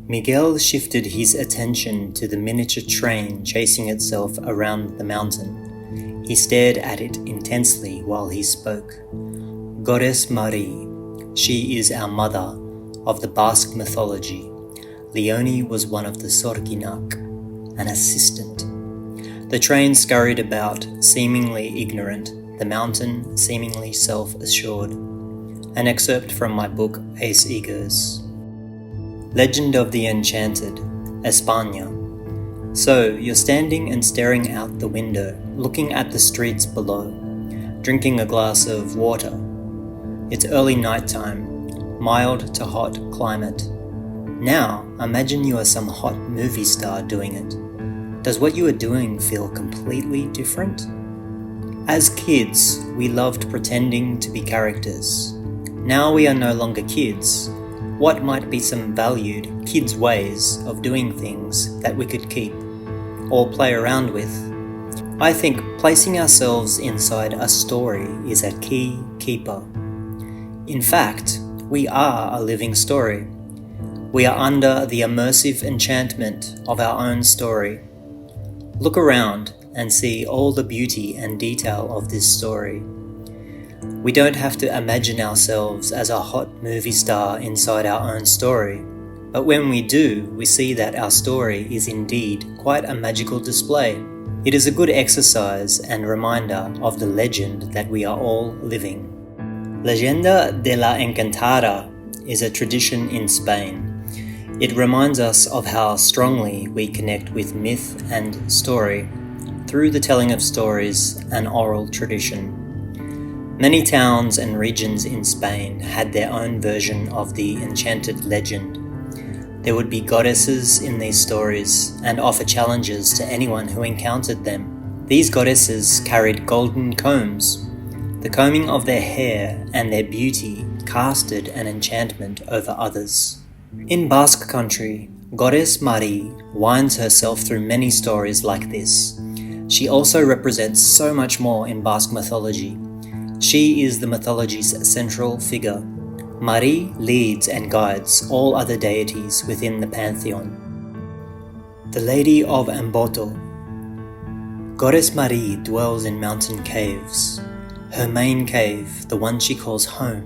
Miguel shifted his attention to the miniature train chasing itself around the mountain. He stared at it intensely while he spoke. Goddess Marie, she is our mother of the Basque mythology. Leone was one of the Sorginak, an assistant. The train scurried about, seemingly ignorant, the mountain seemingly self-assured. An excerpt from my book Ace Egos. Legend of the Enchanted, España. So, you're standing and staring out the window, looking at the streets below, drinking a glass of water. It's early nighttime, mild to hot climate. Now, imagine you are some hot movie star doing it. Does what you are doing feel completely different? As kids, we loved pretending to be characters. Now we are no longer kids. What might be some valued kids' ways of doing things that we could keep or play around with? I think placing ourselves inside a story is a key keeper. In fact, we are a living story. We are under the immersive enchantment of our own story. Look around and see all the beauty and detail of this story. We don't have to imagine ourselves as a hot movie star inside our own story, but when we do, we see that our story is indeed quite a magical display. It is a good exercise and reminder of the legend that we are all living. Leyenda de la Encantada is a tradition in Spain. It reminds us of how strongly we connect with myth and story through the telling of stories and oral tradition. Many towns and regions in Spain had their own version of the enchanted legend. There would be goddesses in these stories and offer challenges to anyone who encountered them. These goddesses carried golden combs. The combing of their hair and their beauty casted an enchantment over others. In Basque Country, Goddess Marie winds herself through many stories like this. She also represents so much more in Basque mythology. She is the mythology's central figure. Marie leads and guides all other deities within the pantheon. The Lady of Amboto. Goddess Marie dwells in mountain caves. Her main cave, the one she calls home,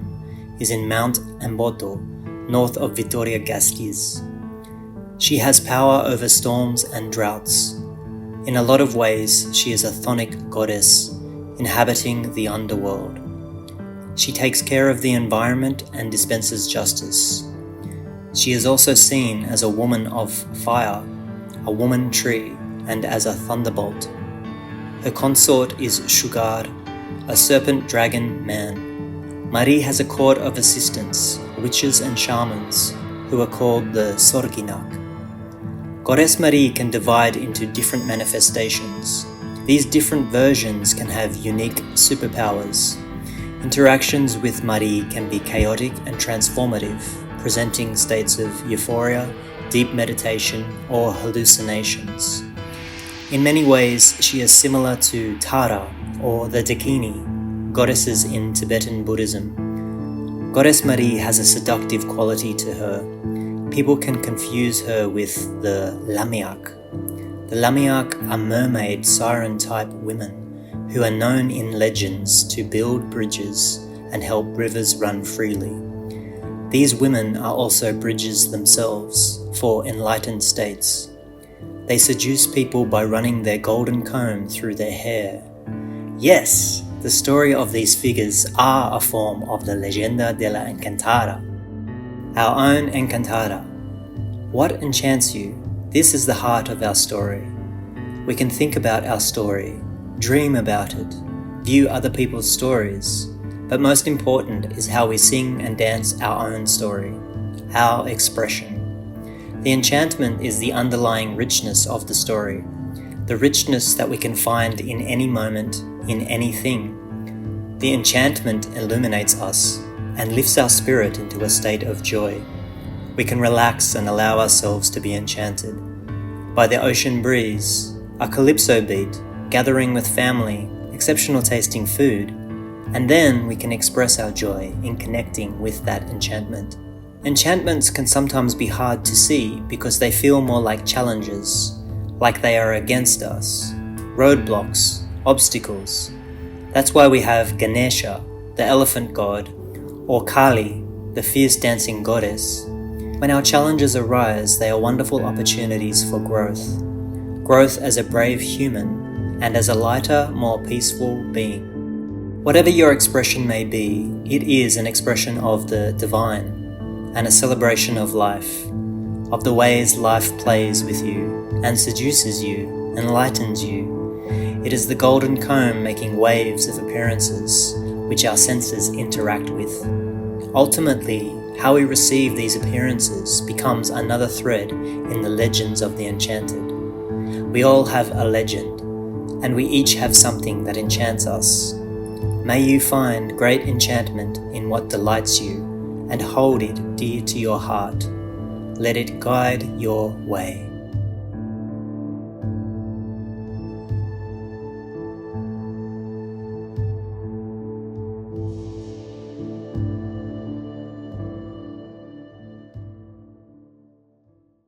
is in Mount Amboto, north of Vitoria-Gasteiz. She has power over storms and droughts. In a lot of ways, she is a chthonic goddess, inhabiting the underworld. She takes care of the environment and dispenses justice. She is also seen as a woman of fire, a woman tree, and as a thunderbolt. Her consort is Sugar, a serpent dragon man. Marie has a court of assistants, witches and shamans, who are called the Sorginak. Goddess Marie can divide into different manifestations. These different versions can have unique superpowers. Interactions with Marie can be chaotic and transformative, presenting states of euphoria, deep meditation, or hallucinations. In many ways, she is similar to Tara or the Dakini, goddesses in Tibetan Buddhism. Goddess Marie has a seductive quality to her. People can confuse her with the Lamiak. The Lamiak are mermaid siren-type women who are known in legends to build bridges and help rivers run freely. These women are also bridges themselves for enlightened states. They seduce people by running their golden comb through their hair. Yes, the story of these figures are a form of the Leyenda de la Encantada. Our own Encantada. What enchants you? This is the heart of our story. We can think about our story, dream about it, view other people's stories, but most important is how we sing and dance our own story, our expression. The enchantment is the underlying richness of the story, the richness that we can find in any moment, in anything. The enchantment illuminates us and lifts our spirit into a state of joy. We can relax and allow ourselves to be enchanted by the ocean breeze, a calypso beat, gathering with family, exceptional tasting food, and then we can express our joy in connecting with that enchantment. Enchantments can sometimes be hard to see because they feel more like challenges, like they are against us, roadblocks, obstacles. That's why we have Ganesha, the elephant god, or Kali, the fierce dancing goddess. When our challenges arise, they are wonderful opportunities for growth. Growth as a brave human and as a lighter, more peaceful being. Whatever your expression may be, it is an expression of the divine and a celebration of life, of the ways life plays with you and seduces you, enlightens you. It is the golden comb making waves of appearances which our senses interact with. Ultimately, how we receive these appearances becomes another thread in the legends of the Enchanted. We all have a legend, and we each have something that enchants us. May you find great enchantment in what delights you, and hold it dear to your heart. Let it guide your way.